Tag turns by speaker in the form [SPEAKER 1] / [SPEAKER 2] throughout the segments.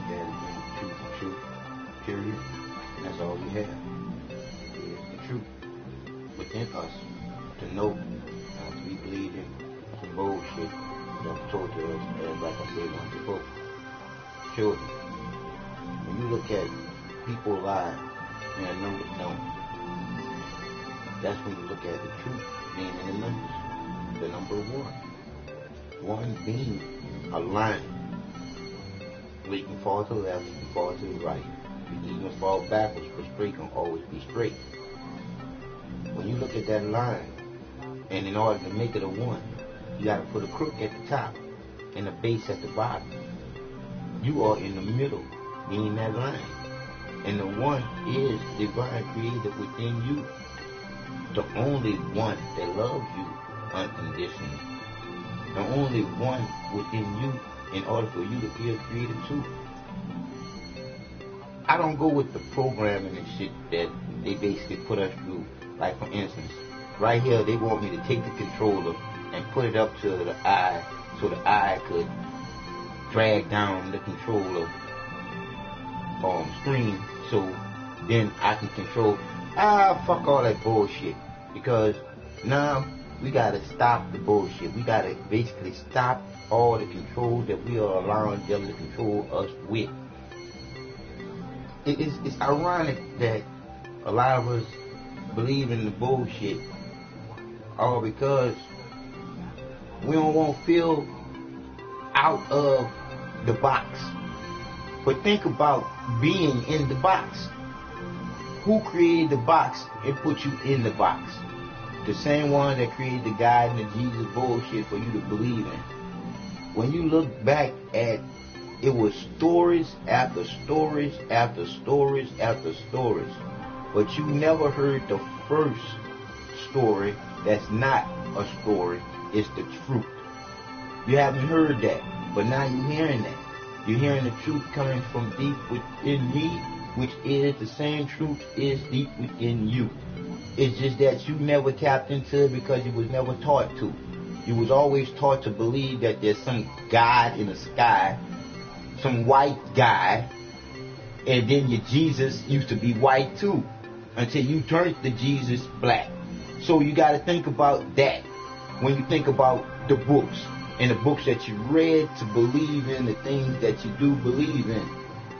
[SPEAKER 1] that is in the truth, period. And that's all we have. Is the truth within us to know, not to be believing some bullshit that's told to us, as like I said once before. Children, when you look at people alive and a number known, that's when you look at the truth being in the numbers. The number one. One being a line. Where you can fall to the left, you can fall to the right. You can even fall backwards, but straight can always be straight. When you look at that line, and in order to make it a one, you got to put a crook at the top and a base at the bottom. You are in the middle, being that line. And the one is divine created within you. The only one that loves you unconditionally. The only one within you in order for you to be a creator too. I don't go with the programming and shit that they basically put us through. Like for instance, right here they want me to take the controller and put it up to the eye so the eye could drag down the controller screen so then I can control. Fuck all that bullshit. Because now we gotta stop the bullshit. We gotta basically stop all the control that we are allowing them to control us with. It's ironic that a lot of us believe in the bullshit all because we don't want to feel out of the box. But think about being in the box. Who created the box and put you in the box? The same one that created the God and the Jesus bullshit for you to believe in. When you look back at it, was stories after stories after stories after stories. But you never heard the first story that's not a story. It's the truth. You haven't heard that. But now you're hearing that. You're hearing the truth coming from deep within me, which is the same truth is deep within you. It's just that you never tapped into it because you was never taught to. You was always taught to believe that there's some God in the sky, some white guy, and then your Jesus used to be white too, until you turned the Jesus black. So you got to think about that when you think about the books and the books that you read to believe in the things that you do believe in.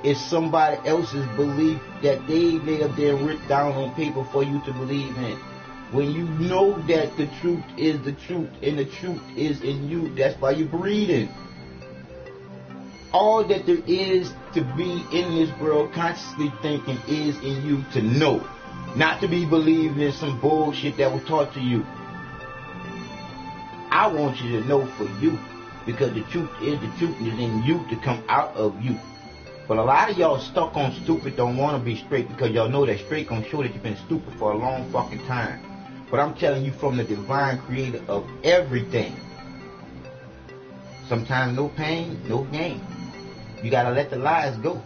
[SPEAKER 1] It's somebody else's belief that they may have been written down on paper for you to believe in. When you know that the truth is the truth and the truth is in you, that's why you're breathing. All that there is to be in this world consciously thinking is in you to know. Not to be believing in some bullshit that was taught to you. I want you to know for you, because the truth is in you to come out of you. But a lot of y'all stuck on stupid don't want to be straight because y'all know that straight gonna show that you've been stupid for a long fucking time. But I'm telling you from the divine creator of everything. Sometimes no pain, no gain. You gotta let the lies go.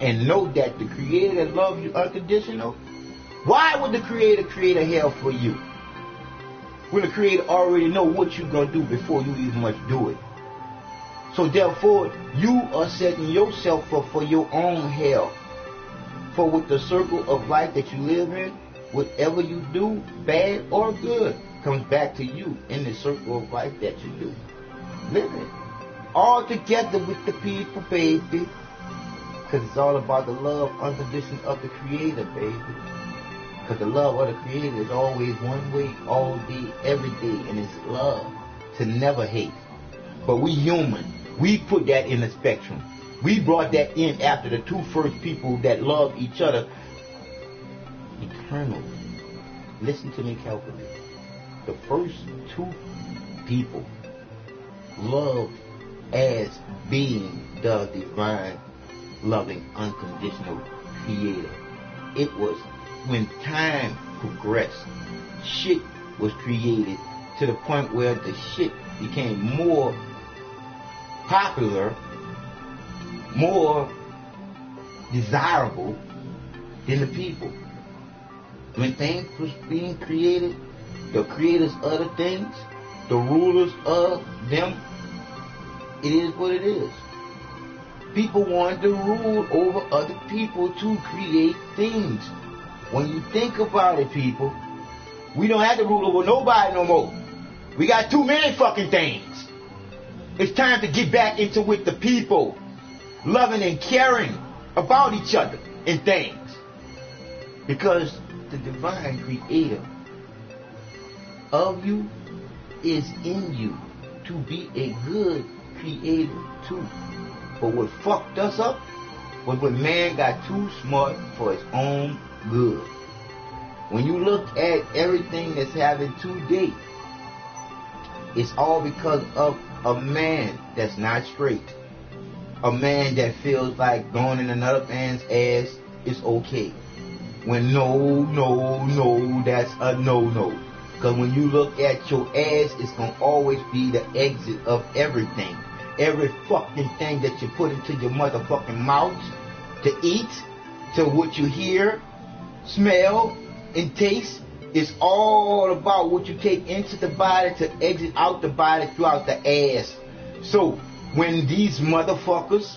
[SPEAKER 1] And know that the creator that loves you unconditional, why would the creator create a hell for you? When the creator already know what you're gonna do before you even much do it. So therefore, you are setting yourself up for your own hell. For with the circle of life that you live in, whatever you do, bad or good, comes back to you in the circle of life that you do. Live it. All together with the people, baby. Because it's all about the love unconditional of the creator, baby. Because the love of the creator is always one way, all day, every day. And it's love to never hate. But we human. We put that in the spectrum. We brought that in after the two first people that loved each other. Eternal. Listen to me carefully. The first two people loved as being the divine, loving, unconditional creator. It was when time progressed, shit was created to the point where the shit became more popular, more desirable than the people. When things was being created, the creators of the things, the rulers of them, it is what it is. People want to rule over other people to create things. When you think about it, people, we don't have to rule over nobody no more. We got too many fucking things. It's time to get back into with the people, loving and caring about each other and things. Because the divine creator of you is in you to be a good creator too. But what fucked us up was when man got too smart for his own good. When you look at everything that's happening today, it's all because of a man that's not straight. A man that feels like going in another man's ass is okay. When no, that's a no. Because when you look at your ass, it's going to always be the exit of everything. Every fucking thing that you put into your motherfucking mouth to eat, to what you hear, smell, and taste, is all about what you take into the body to exit out the body throughout the ass. So when these motherfuckers,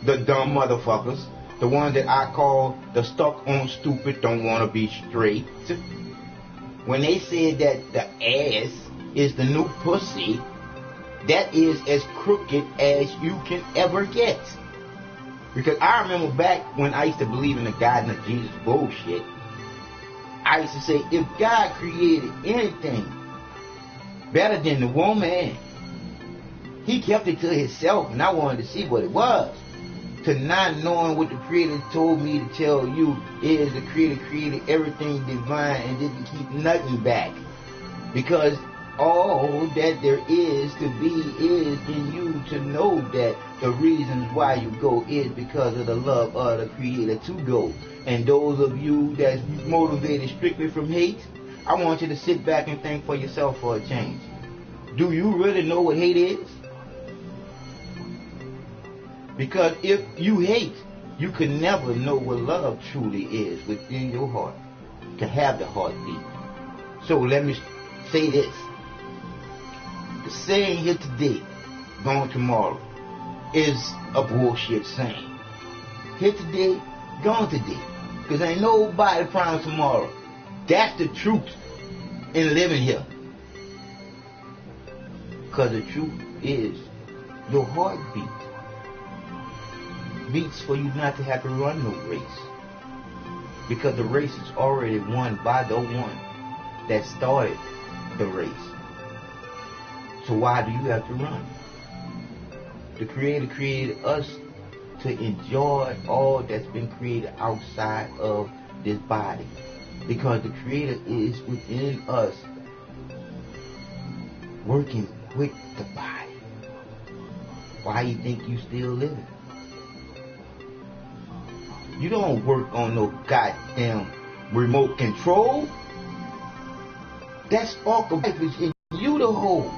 [SPEAKER 1] the dumb motherfuckers, the ones that I call the stuck on stupid, don't want to be straight, when they said that the ass is the new pussy, that is as crooked as you can ever get. Because I remember back when I used to believe in the God and the Jesus bullshit, I used to say, if God created anything better than the woman, he kept it to himself, and I wanted to see what it was. To not knowing what the Creator told me to tell you is the Creator created everything divine and didn't keep nothing back. Because all that there is to be is in you to know that the reasons why you go is because of the love of the Creator to go. And those of you that's motivated strictly from hate, I want you to sit back and think for yourself for a change. Do you really know what hate is? Because if you hate, you can never know what love truly is within your heart, to have the heartbeat. So let me say this. The saying here today, gone tomorrow, is a bullshit saying. Here today, gone today. Because ain't nobody promised tomorrow. That's the truth in living here. Because the truth is your heartbeat beats for you not to have to run no race. Because the race is already won by the one that started the race. So why do you have to run? The Creator created us to enjoy all that's been created outside of this body. Because the Creator is within us, working with the body. Why you think you still living? You don't work on no goddamn remote control. That spark of life is in you to hold.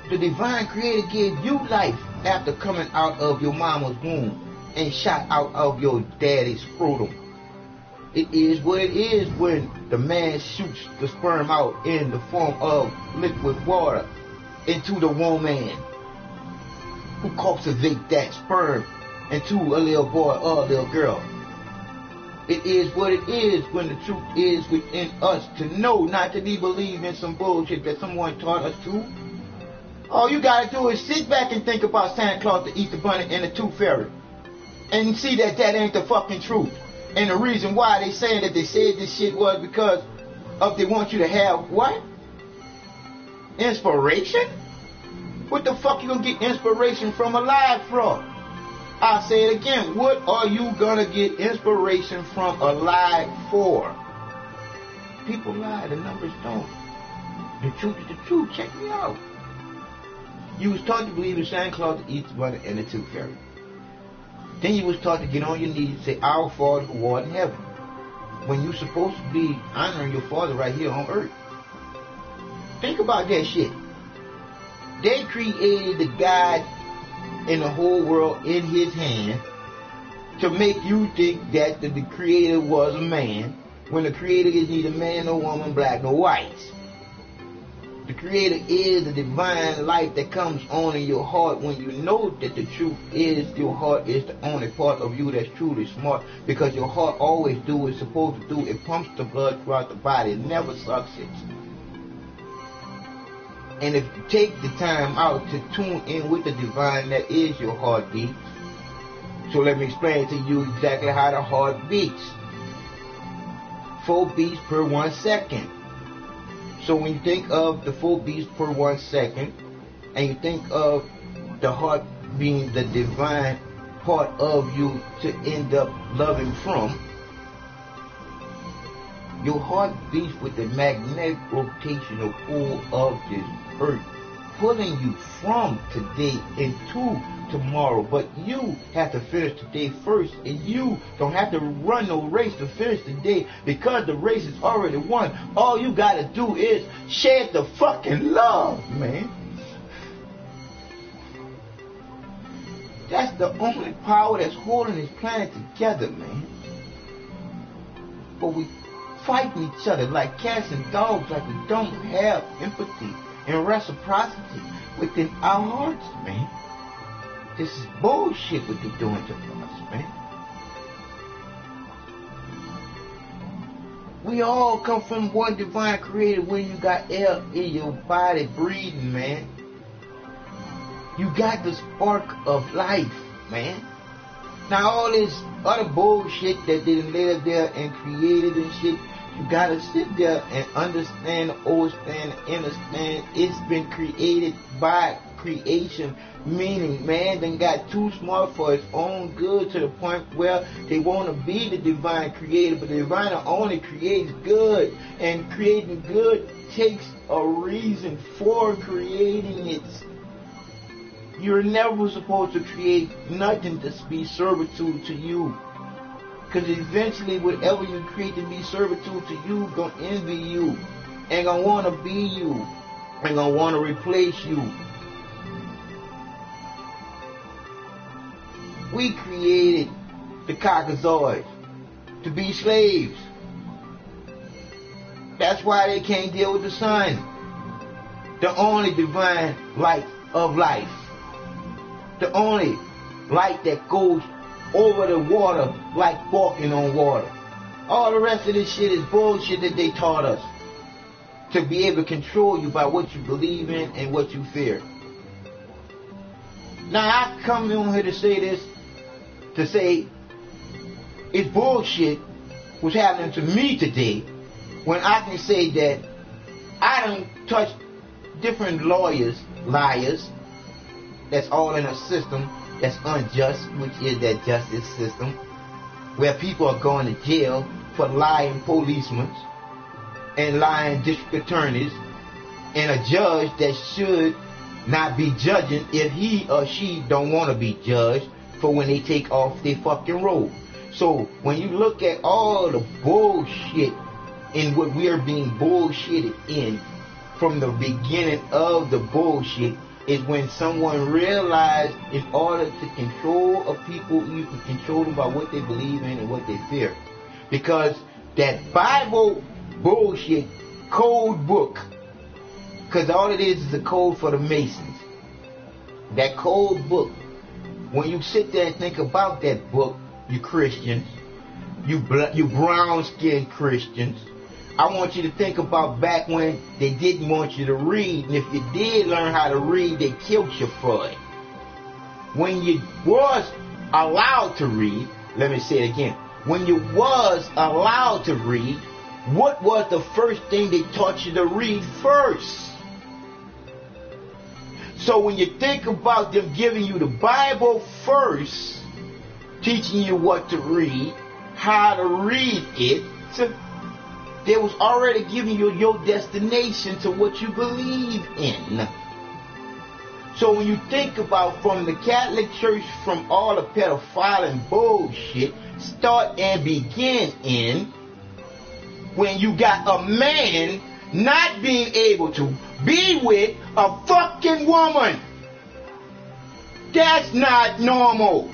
[SPEAKER 1] The divine Creator gave you life after coming out of your mama's womb and shot out of your daddy's scrotum. It is what it is when the man shoots the sperm out in the form of liquid water into the woman who cultivates that sperm into a little boy or a little girl. It is what it is when the truth is within us to know, not to be believed in some bullshit that someone taught us to. All you gotta do is sit back and think about Santa Claus, the Easter Bunny, and the Tooth Fairy, and see that that ain't the fucking truth. And the reason why they saying that they said this shit was because of they want you to have what? Inspiration? What the fuck you gonna get inspiration from a lie from? I'll say it again. What are you gonna get inspiration from a lie for? People lie, the numbers don't. The truth is the truth. Check me out. You was taught to believe in Santa Claus, the Easter Bunny, and the Tooth Fairy. Then you was taught to get on your knees and say, Our Father who art in heaven. When you supposed to be honoring your Father right here on earth. Think about that shit. They created the God in the whole world in his hand to make you think that the Creator was a man, when the Creator is neither man nor woman, black nor white. The Creator is the divine light that comes on in your heart when you know that the truth is your heart is the only part of you that's truly smart, because your heart always do what it's supposed to do. It pumps the blood throughout the body. It never sucks it. And if you take the time out to tune in with the divine that is your heartbeat, so let me explain to you exactly how the heart beats. 4 beats per 1 second. So when you think of the 4 beats per 1 second, and you think of the heart being the divine part of you to end up loving from, your heart beats with the magnetic rotational pull of this earth, pulling you from today into tomorrow. But you have to finish today first, and you don't have to run no race to finish today, because the race is already won. All you gotta do is share the fucking love, man. That's the only power that's holding this planet together, man. But we fighting each other like cats and dogs, like we don't have empathy and reciprocity within our hearts, man. This is bullshit what they're doing to us, man. We all come from one divine creator. When you got air in your body breathing, man, you got the spark of life, man. Now all this other bullshit that they live there and created and shit, you gotta sit there and understand, understand, understand. It's been created by creation, meaning man done got too smart for its own good, to the point where they want to be the divine creator, but the divine only creates good, and creating good takes a reason for creating it. You're never supposed to create nothing to be servitude to you, because eventually whatever you create to be servitude to you gonna envy you, ain't gonna want to be you, ain't gonna want to replace you. We created the Caucasoids to be slaves. That's why they can't deal with the sun, the only divine light of life, the only light that goes over the water like walking on water. All the rest of this shit is bullshit that they taught us to be able to control you by what you believe in and what you fear. Now I come on here to say this, to say it's bullshit what's happening to me today, when I can say that I done touched different liars, that's all in a system that's unjust, which is that justice system, where people are going to jail for lying policemen and lying district attorneys, and a judge that should not be judging if he or she don't want to be judged for when they take off their fucking robe. So when you look at all the bullshit in what we are being bullshitted in from the beginning of the bullshit, is when someone realized in order to control a people, you can control them by what they believe in and what they fear. Because that Bible bullshit code book, because all it is a code for the Masons. That code book, when you sit there and think about that book, you Christians, you brown-skinned Christians, I want you to think about back when they didn't want you to read, and if you did learn how to read, they killed you for it. When you was allowed to read, let me say it again, when you was allowed to read, what was the first thing they taught you to read first? So when you think about them giving you the Bible first, teaching you what to read, how to read it, they was already giving you your destination to what you believe in. So when you think about from the Catholic Church, from all the pedophile and bullshit, start and begin in when you got a man not being able to be with a fucking woman. That's not normal.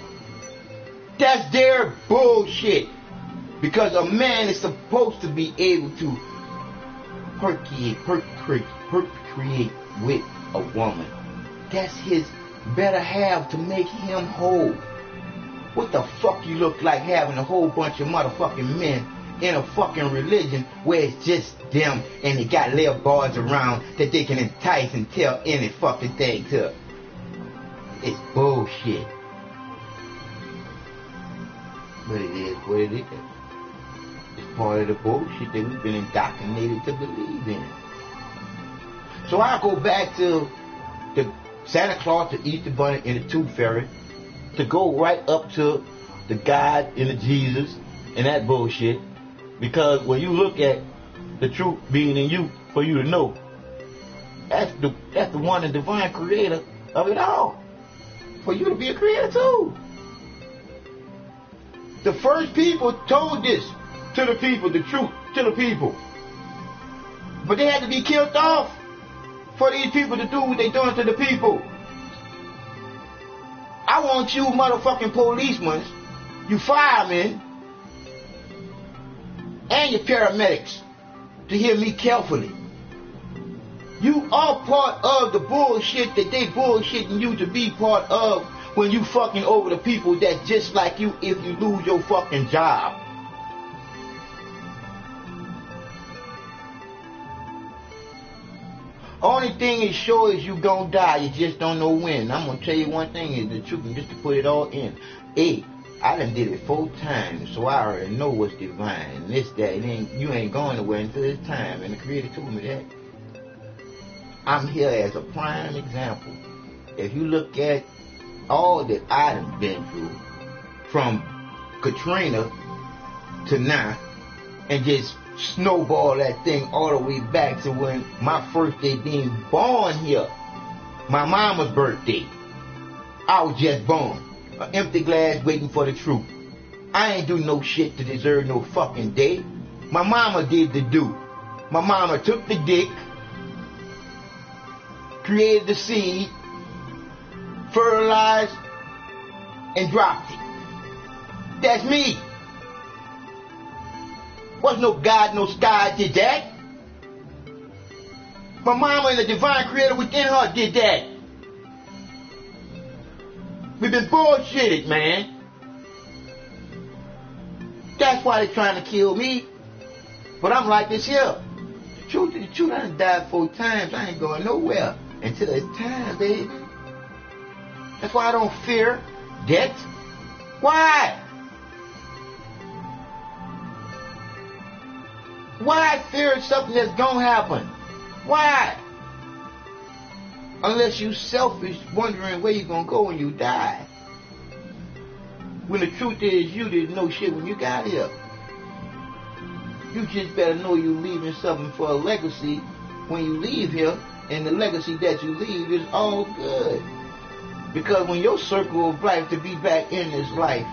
[SPEAKER 1] That's their bullshit. Because a man is supposed to be able to procreate with a woman. That's his better half to make him whole. What the fuck you look like having a whole bunch of motherfucking men in a fucking religion where it's just them and they got little boys around that they can entice and tell any fucking thing to? It's bullshit. But it is what it is. It's part of the bullshit that we've been indoctrinated to believe in. So I go back to the Santa Claus, the Easter Bunny, and the Tooth Fairy, to go right up to the God and the Jesus and that bullshit. Because when you look at the truth being in you, for you to know, that's the one and divine creator of it all. For you to be a creator too. The first people told this to the people, the truth to the people. But they had to be killed off for these people to do what they doing to the people. I want you motherfucking policemen, you firemen, and your paramedics to hear me carefully. You are part of the bullshit that they bullshitting you to be part of when you fucking over the people that just like you if you lose your fucking job. Only thing is sure is you gonna die, you just don't know when. I'm gonna tell you one thing is the truth, and just to put it all in. Hey, I done did it 4 times, so I already know what's divine. And this, that, and you ain't going nowhere until it's time. And the Creator told me that. I'm here as a prime example. If you look at all that I done been through, from Katrina to now, and just snowball that thing all the way back to when my first day being born here, my mama's birthday. I was just born. An empty glass waiting for the truth. I ain't do no shit to deserve no fucking day. My mama did the do. My mama took the dick, created the seed, fertilized, and dropped it. That's me. Wasn't no God, no sky did that. My mama and the divine creator within her did that. We've been bullshitted, man. That's why they're trying to kill me. But I'm like this here. The truth is the truth. I done died 4 times. I ain't going nowhere until it's time, baby. That's why I don't fear death. Why? Why fear something that's gonna happen? Why? Unless you selfish, wondering where you're gonna go when you die. When the truth is you didn't know shit when you got here. You just better know you leaving something for a legacy when you leave here, and the legacy that you leave is all good. Because when your circle of life to be back in this life,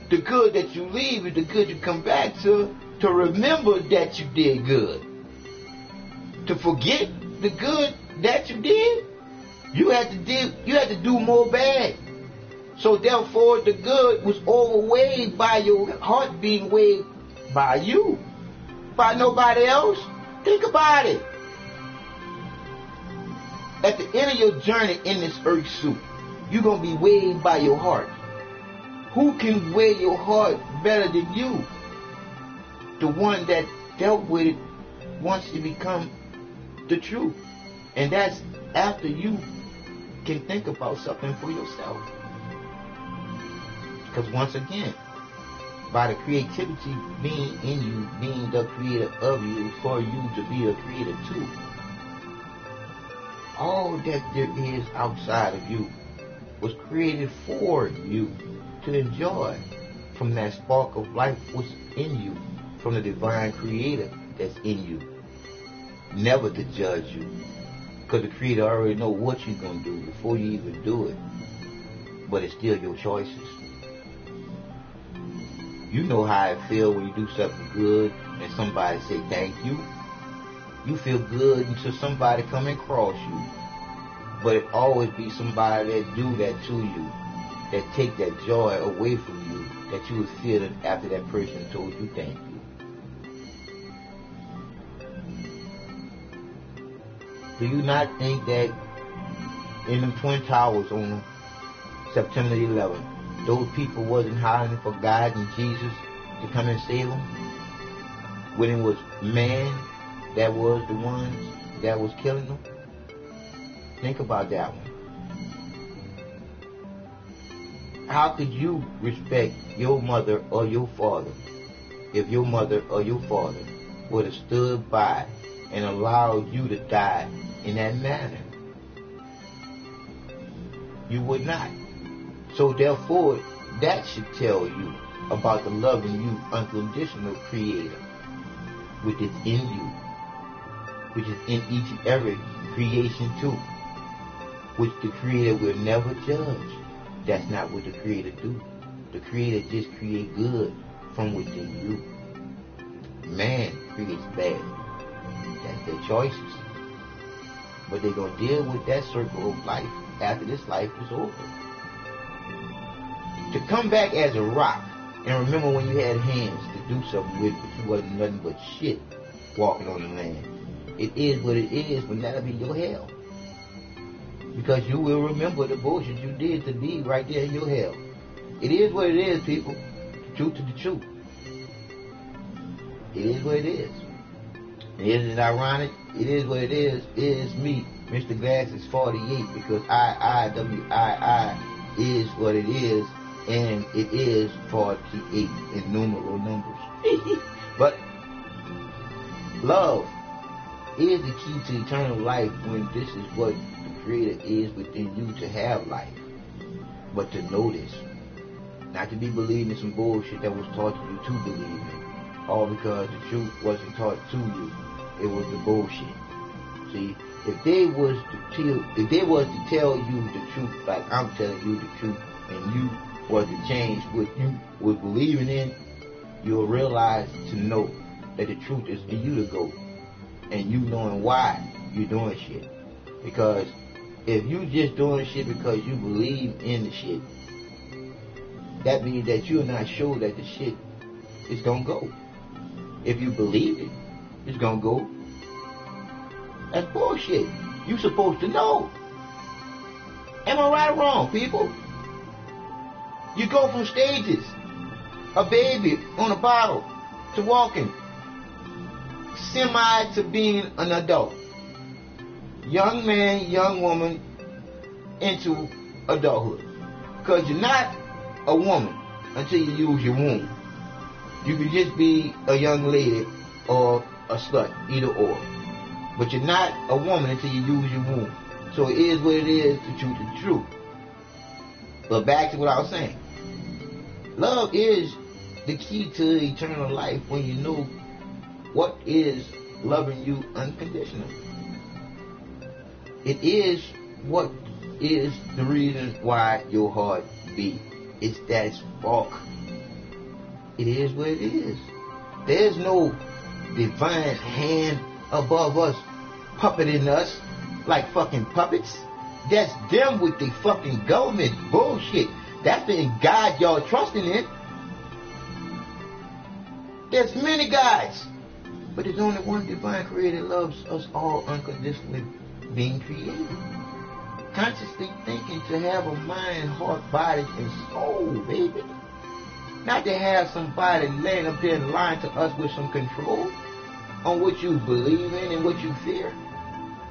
[SPEAKER 1] the good that you leave is the good you come back to remember that you did good. To forget the good that you did, you had to do more bad. So therefore the good was overweighed by your heart being weighed by you, by nobody else. Think about it. At the end of your journey in this earth suit, you're going to be weighed by your heart. Who can weigh your heart better than you? The one that dealt with it wants to become the truth. And that's after you can think about something for yourself. Because once again, by the creativity being in you, being the creator of you, for you to be a creator too, all that there is outside of you was created for you to enjoy from that spark of life was in you, from the divine creator that's in you. Never to judge you, because the creator already know what you're going to do before you even do it. But it's still your choices. You know how it feels when you do something good and somebody say thank you. You feel good until somebody come and cross you. But it always be somebody that do that to you, that take that joy away from you, that you would feel after that person told you thank you. Do you not think that in the Twin Towers on September 11th, those people wasn't hollering for God and Jesus to come and save them? When it was man that was the ones that was killing them? Think about that one. How could you respect your mother or your father if your mother or your father would have stood by and allowed you to die in that manner? You would not. So therefore, that should tell you about the loving you unconditional Creator, which is in you, which is in each and every creation too, which the Creator will never judge. That's not what the Creator do. The Creator just create good from within you. Man creates bad. That's their choices. But they're going to deal with that circle of life after this life is over. To come back as a rock and remember when you had hands to do something with, but you wasn't nothing but shit walking on the land. It is what it is, but that'll be your hell. Because you will remember the bullshit you did to be right there in your hell. It is what it is, people. The truth is the truth. It is what it is. Isn't it ironic? It is what it is. It is me, Mr. Glass is 48, because I is what it is, and it is 48 in numeral numbers. But love is the key to eternal life when this is what the Creator is within you to have life. But to know this, not to be believing in some bullshit that was taught to you to believe in, all because the truth wasn't taught to you. It was the bullshit. See, if they was to tell you the truth like I'm telling you the truth, and you was to change what you was believing in, you'll realize to know that the truth is in you to go, and you knowing why you're doing shit. Because if you just doing shit because you believe in the shit, that means that you're not sure that the shit is gonna go. If you believe it, it's gonna go. That's bullshit. You supposed to know. Am I right or wrong, people? You go from stages, a baby on a bottle, to walking, semi to being an adult. Young man, young woman, into adulthood. Because you're not a woman until you use your womb. You can just be a young lady or a slut, either or. But you're not a woman until you use your womb. So it is what it is, the truth is the truth. But back to what I was saying. Love is the key to eternal life when you know what is loving you unconditionally. It is what is the reason why your heart beats. It's that spark. It is what it is. There's no divine hand above us puppeting us like fucking puppets. That's them with the fucking government bullshit. That's the God y'all trusting in. There's many gods, but there's only one divine creator that loves us all unconditionally being created. Consciously thinking to have a mind, heart, body, and soul, baby. Not to have somebody laying up there and lying to us with some control on what you believe in and what you fear.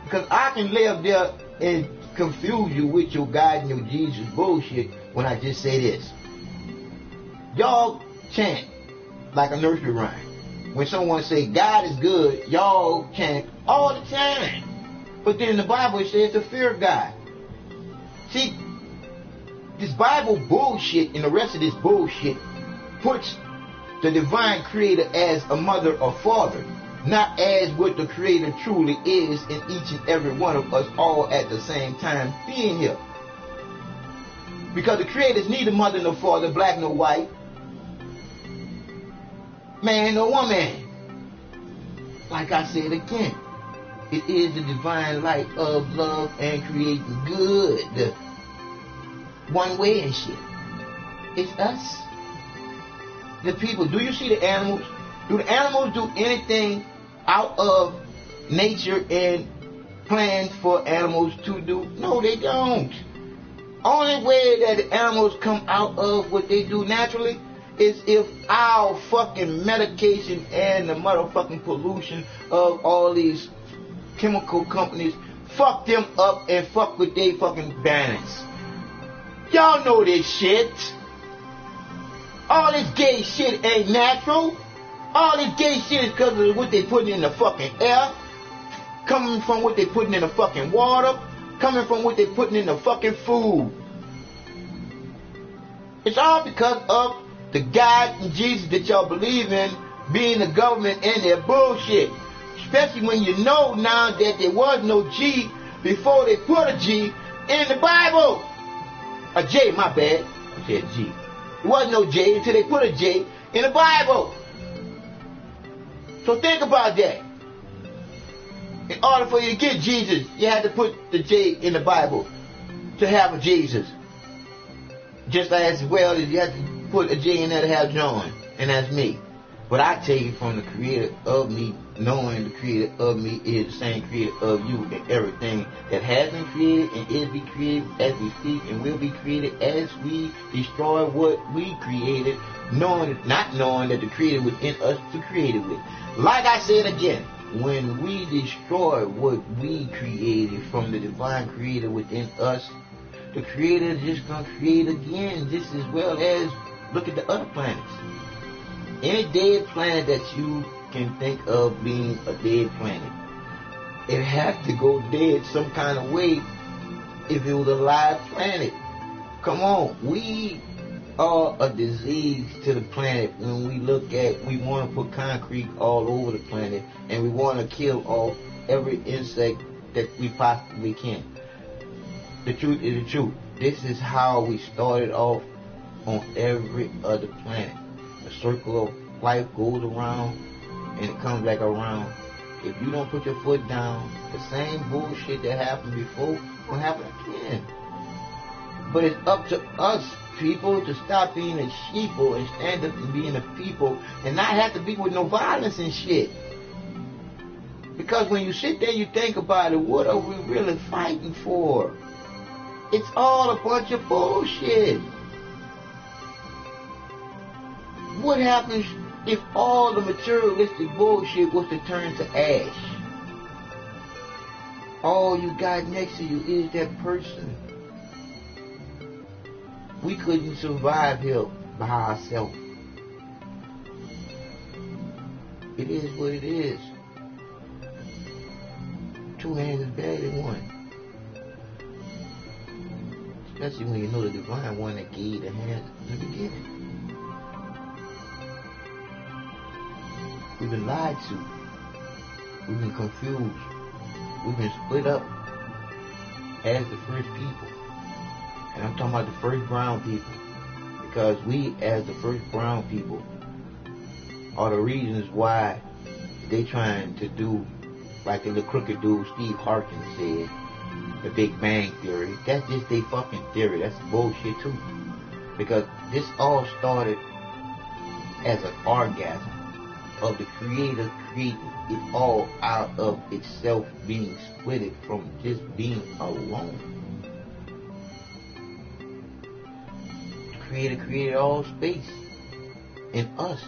[SPEAKER 1] Because I can lay up there and confuse you with your God and your Jesus bullshit when I just say this. Y'all chant like a nursery rhyme. When someone say God is good, y'all chant all the time. But then in the Bible it says to fear God. See, this Bible bullshit and the rest of this bullshit puts the divine creator as a mother or father, not as what the creator truly is in each and every one of us all at the same time being here. Because the creator is neither mother nor father, black nor white, man nor woman. Like I said again, it is the divine light of love and creating good. One way and shit. It's us. The people. Do you see the animals? Do the animals do anything out of nature and plans for animals to do? No, they don't. Only way that the animals come out of what they do naturally is if our fucking medication and the motherfucking pollution of all these chemical companies fuck them up and fuck with their fucking balance. Y'all know this shit. All this gay shit ain't natural. All this gay shit is because of what they putting in the fucking air, coming from what they putting in the fucking water, coming from what they putting in the fucking food. It's all because of the God and Jesus that y'all believe in being the government and their bullshit. Especially when you know now that there was no G before they put a G in the Bible. A J, my bad. I said G. There was no J until they put a J in the Bible. So think about that. In order for you to get Jesus, you had to put the J in the Bible to have a Jesus. Just as well as you have to put a J in there to have John, and that's me. But I tell you, from the creator of me, knowing the creator of me is the same creator of you, and everything that has been created and is be created as we speak and will be created as we destroy what we created, not knowing that the creator within us to create it with. Like I said again, when we destroy what we created from the divine creator within us, the creator is just going to create again, just as well as look at the other planets. Any dead planet that you can think of being a dead planet, it has to go dead some kind of way if it was a live planet. Come on, we are a disease to the planet when we look at, we want to put concrete all over the planet and we want to kill off every insect that we possibly can. The truth is the truth. This is how we started off on every other planet. The circle of life goes around and it comes back around. If you don't put your foot down, the same bullshit that happened before will happen again. But it's up to us, people, to stop being a sheeple and stand up and being a people and not have to be with no violence and shit. Because when you sit there, you think about it, what are we really fighting for? It's all a bunch of bullshit. What happens if all the materialistic bullshit was to turn to ash? All you got next to you is that person. We couldn't survive here by ourselves. It is what it is. Two hands is better than one. Especially when you know the divine one that gave you the hands in the beginning. We've been lied to. We've been confused. We've been split up as the first people. And I'm talking about the first brown people. Because we, as the first brown people, are the reasons why they trying to do like the little crooked dude Steve Harkin said, the Big Bang Theory. That's just their fucking theory. That's bullshit too. Because this all started as an orgasm of the creator creating it all out of itself, being split from just being alone. The creator created all space in us,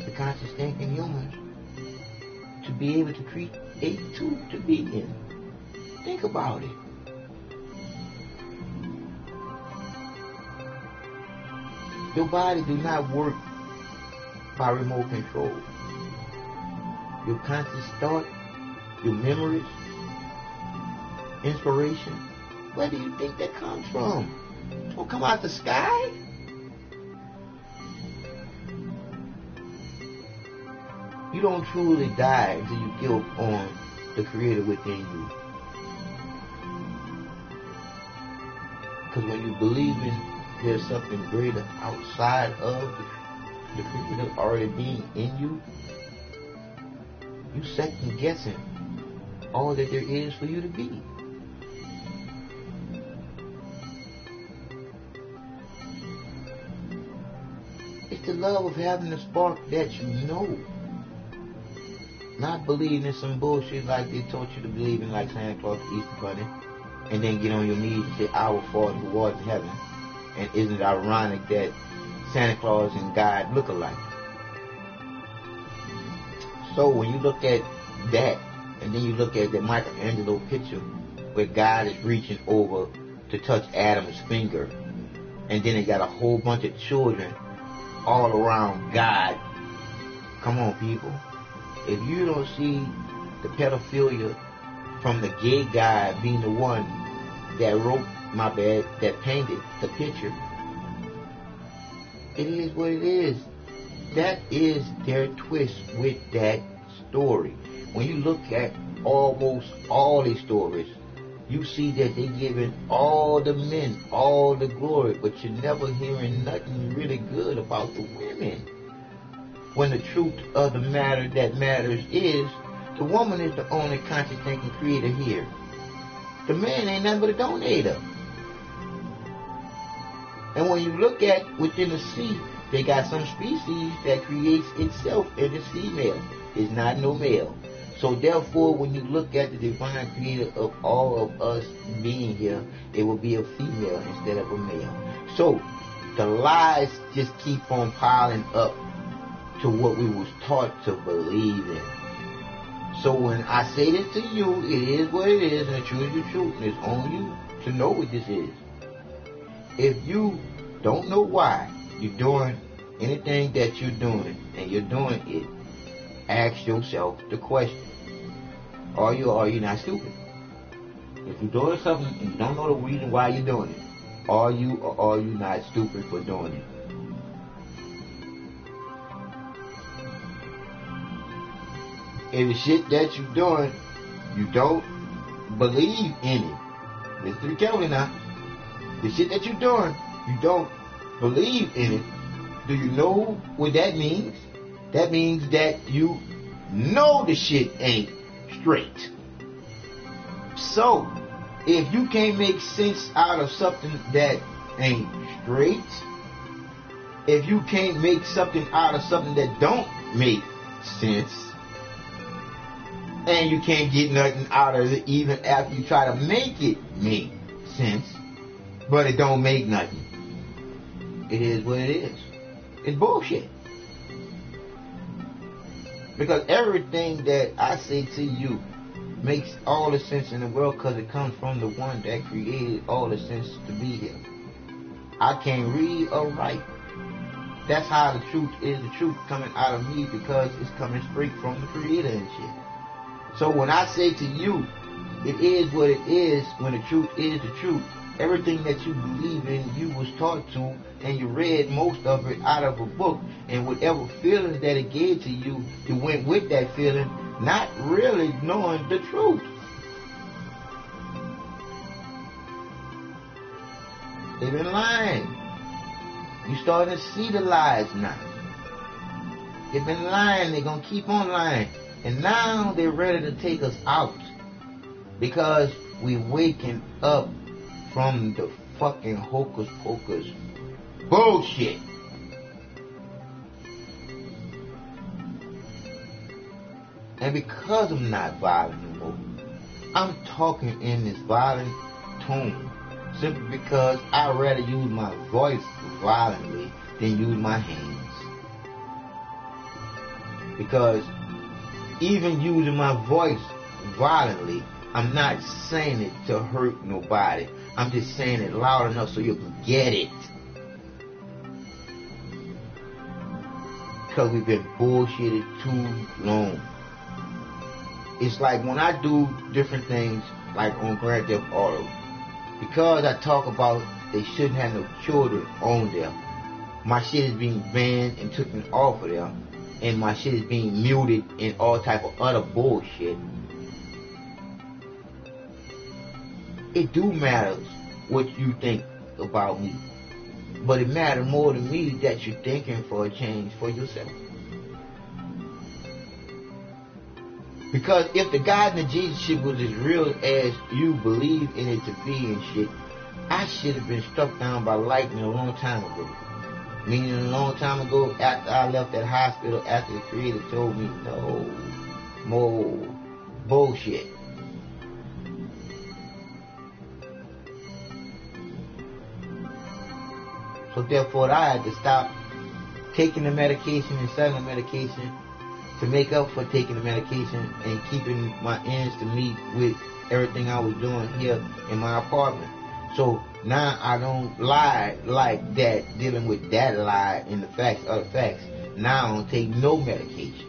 [SPEAKER 1] the conscious thinking humans, to be able to create too, to be in. Think about it. Your body do not work by remote control. Your conscious thought, your memories, inspiration, where do you think that comes from? It don't come out the sky. You don't truly die until you give on the creator within you. Because when you believe in there's something greater outside of the creator already being in you, you second guessing all that there is for you to be. It's the love of having the spark that you know. Not believing in some bullshit like they taught you to believe in, like Santa Claus, Easter Bunny, and then get on your knees and say, "Our Father who art in heaven." And isn't it ironic that Santa Claus and God look alike? So when you look at that, and then you look at the Michelangelo picture where God is reaching over to touch Adam's finger, and then they got a whole bunch of children all around God. Come on, people. If you don't see the pedophilia from the gay guy being the one that wrote, that painted the picture, it is what it is. That is their twist with that story. When you look at almost all these stories, you see that they're giving all the men all the glory, but you're never hearing nothing really good about the women. When the truth of the matter that matters is, the woman is the only conscious thinking creator here. The man ain't nothing but a donator. And when you look at within the sea, they got some species that creates itself and it's female. It's not no male. So therefore, when you look at the divine creator of all of us being here, it will be a female instead of a male. So the lies just keep on piling up to what we was taught to believe in. So when I say this to you, it is what it is, and the truth is the truth, and it's on you to know what this is. If you don't know why you're doing anything that you're doing, and you're doing it, ask yourself the question: Are you not stupid? If you're doing something and you don't know the reason why you're doing it, are you or are you not stupid for doing it? If the shit that you're doing, you don't believe in it. Listen to me carefully now. The shit that you're doing, you don't believe in it. Do you know what that means? That means that you know the shit ain't straight. So, if you can't make sense out of something that ain't straight, if you can't make something out of something that don't make sense, and you can't get nothing out of it even after you try to make it make sense, but it don't make nothing, it is what it is. It's bullshit. Because everything that I say to you makes all the sense in the world, because it comes from the one that created all the sense to be here. I can't read or write. That's how the truth is the truth coming out of me, because it's coming straight from the creator and shit. So when I say to you, it is what it is, when the truth is the truth, everything that you believe in, you was taught to, and you read most of it out of a book, and whatever feelings that it gave to you, you went with that feeling, not really knowing the truth. They've been lying. You starting to see the lies now. They've been lying. They're going to keep on lying. And now they're ready to take us out, because we waking up from the fucking hocus pocus bullshit. And because I'm not violent anymore, I'm talking in this violent tone, simply because I'd rather use my voice violently than use my hands. Because even using my voice violently, I'm not saying it to hurt nobody. I'm just saying it loud enough so you can get it. Because we've been bullshitted too long. It's like when I do different things, like on Grand Theft Auto, because I talk about they shouldn't have no children on there, my shit is being banned and taken off of there, and my shit is being muted and all type of other bullshit. It do matters what you think about me, but it matters more to me that you're thinking for a change for yourself. Because if the God and the Jesus shit was as real as you believe in it to be and shit, I should have been struck down by lightning a long time ago. Meaning a long time ago, after I left that hospital, after the Creator told me, no, more bullshit. So therefore I had to stop taking the medication and selling the medication to make up for taking the medication and keeping my ends to meet with everything I was doing here in my apartment. So now I don't lie like that, dealing with that lie and the facts, other facts. Now I don't take no medication.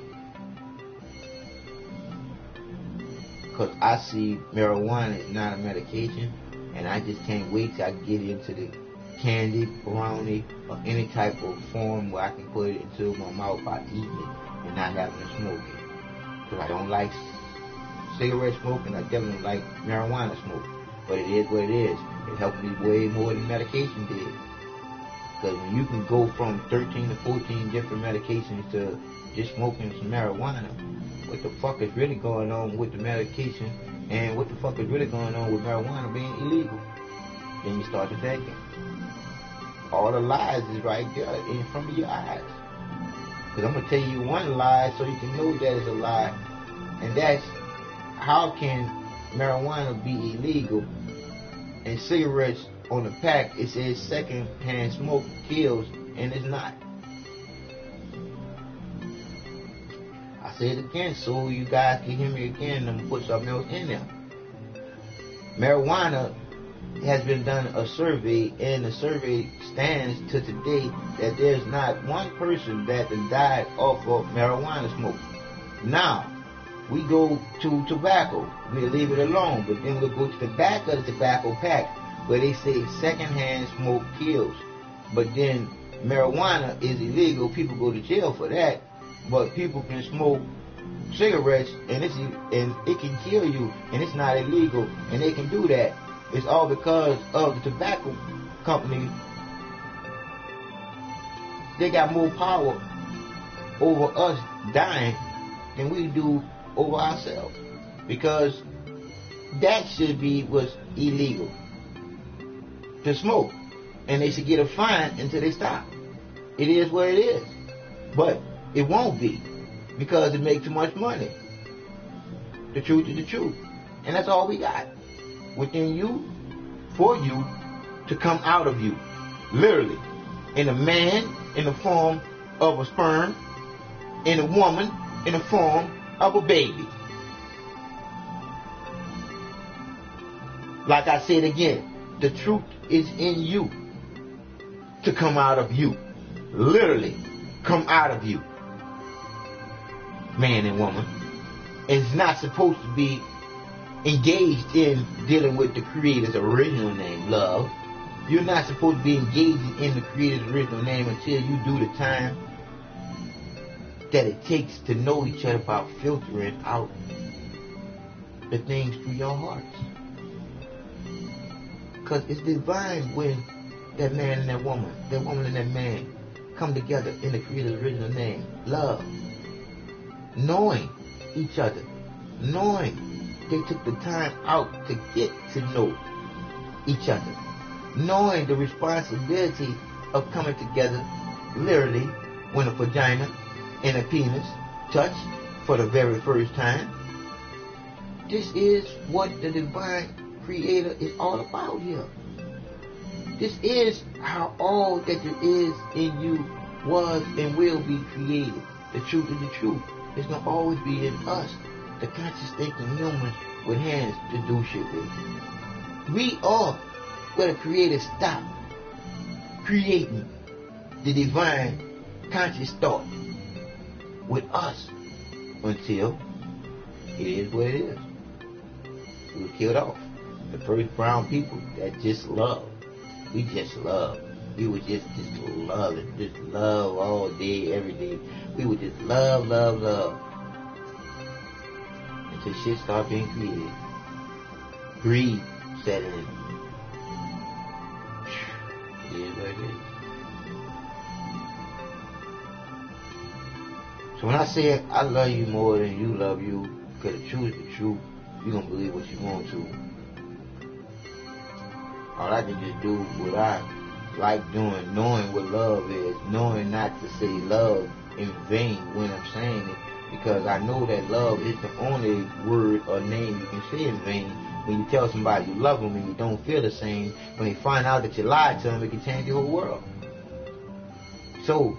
[SPEAKER 1] Because I see marijuana is not a medication, and I just can't wait till I get into the candy, brownie, or any type of form where I can put it into my mouth by eating it and not having to smoke it. Because I don't like cigarette smoking, I definitely don't like marijuana smoking. But it is what it is. It helped me way more than medication did. Because when you can go from 13 to 14 different medications to just smoking some marijuana, what the fuck is really going on with the medication, and what the fuck is really going on with marijuana being illegal? Then you start to think. All the lies is right there in front of your eyes. Because I'm going to tell you one lie so you can know that it's a lie. And that's, how can marijuana be illegal and cigarettes on the pack, it says second-hand smoke kills, and it's not. I say it again so you guys can hear me again, and I'm going to put something else in there. Marijuana has been done a survey, and the survey stands to today that there's not one person that died off of marijuana smoke. Now, we go to tobacco, we'll leave it alone, but then we'll go to the back of the tobacco pack where they say secondhand smoke kills. But then marijuana is illegal, people go to jail for that, but people can smoke cigarettes and it can kill you, and it's not illegal, and they can do that. It's all because of the tobacco company. They got more power over us dying than we do over ourselves, because that should be what's illegal, to smoke, and they should get a fine until they stop. It is what it is, but it won't be, because it makes too much money. The truth is the truth, and that's all we got within you, for you to come out of you, literally, in a man in the form of a sperm, in a woman in the form of a baby. Like I said again, the truth is in you to come out of you. Literally, come out of you. Man and woman. It's not supposed to be engaged in dealing with the Creator's original name, love. You're not supposed to be engaged in the Creator's original name until you do the time that it takes to know each other by filtering out the things through your hearts. Because it's divine when that man and that woman and that man come together in the Creator's original name, love. Knowing each other, knowing they took the time out to get to know each other, knowing the responsibility of coming together, literally, when a vagina and a penis touch for the very first time. This is what the divine Creator is all about here. This is how all that there is in you was and will be created. The truth is the truth. It's going to always be in us, the conscious thinking humans with hands to do shit with. We are where the Creator stopped creating the divine conscious thought with us until it is what it is. We were killed off. The first brown people that just love. We just love. We would just love it. Just love all day, every day. We would just love, love, love. Until shit started being created. Greed set in. It is what it is. So when I say I love you more than you love you, because the truth is the truth, you're going to believe what you want to. All I can just do what I like doing, knowing what love is, knowing not to say love in vain when I'm saying it, because I know that love is the only word or name you can say in vain. When you tell somebody you love them and you don't feel the same, when they find out that you lied to them, it can change the whole world. So,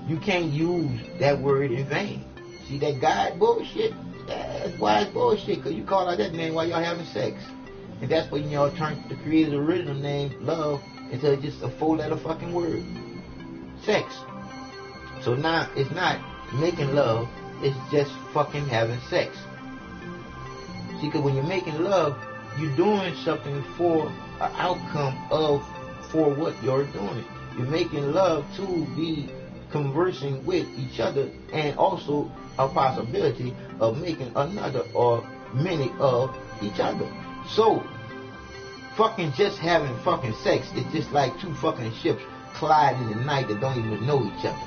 [SPEAKER 1] you can't use that word in vain. See that God bullshit? That's why it's bullshit, because you call out that name while y'all having sex. And that's when y'all turn the Creator's original name, love, into just a 4-letter fucking word. Sex. So now, it's not making love, it's just fucking having sex. See, because when you're making love, you're doing something for an outcome for what you're doing. You're making love to be conversing with each other, and also a possibility of making another or many of each other. So, fucking just having fucking sex is just like two fucking ships collide in the night that don't even know each other.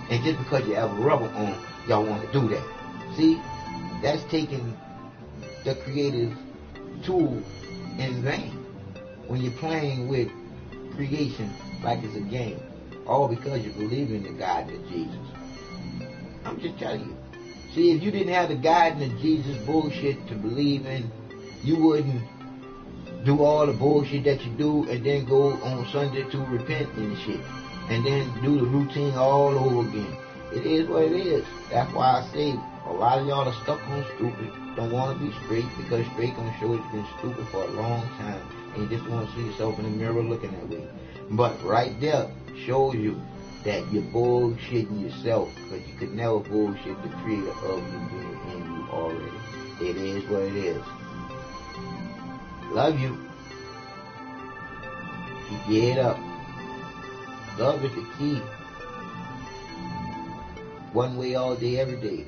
[SPEAKER 1] And just because you have a rubber on, y'all want to do that. See, that's taking the creative tool in vain when you're playing with creation like it's a game, all because you believe in the God of Jesus. I'm just telling you. See, if you didn't have the God and the Jesus bullshit to believe in, you wouldn't do all the bullshit that you do and then go on Sunday to repent and shit, and then do the routine all over again. It is what it is. That's why I say a lot of y'all are stuck on stupid, don't want to be straight, because straight gonna show you've been stupid for a long time and you just want to see yourself in the mirror looking that way. But right there shows you that you're bullshitting yourself, because you could never bullshit the Creator of you being in you already. It is what it is. Love you. You get up. Love is the key. One way all day, every day.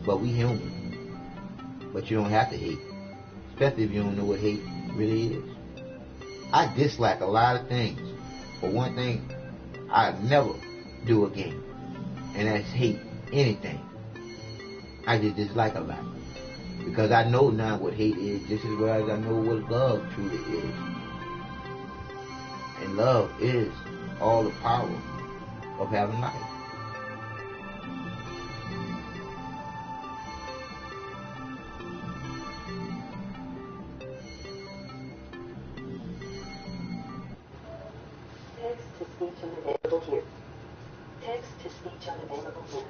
[SPEAKER 1] But we human. But you don't have to hate. Especially if you don't know what hate really is. I dislike a lot of things. But one thing I never do again, and that's hate anything. I just dislike a lot. Because I know now what hate is, just as well as I know what love truly is. And love is all the power of having life.
[SPEAKER 2] Text to speech unavailable here. Text to speech unavailable here.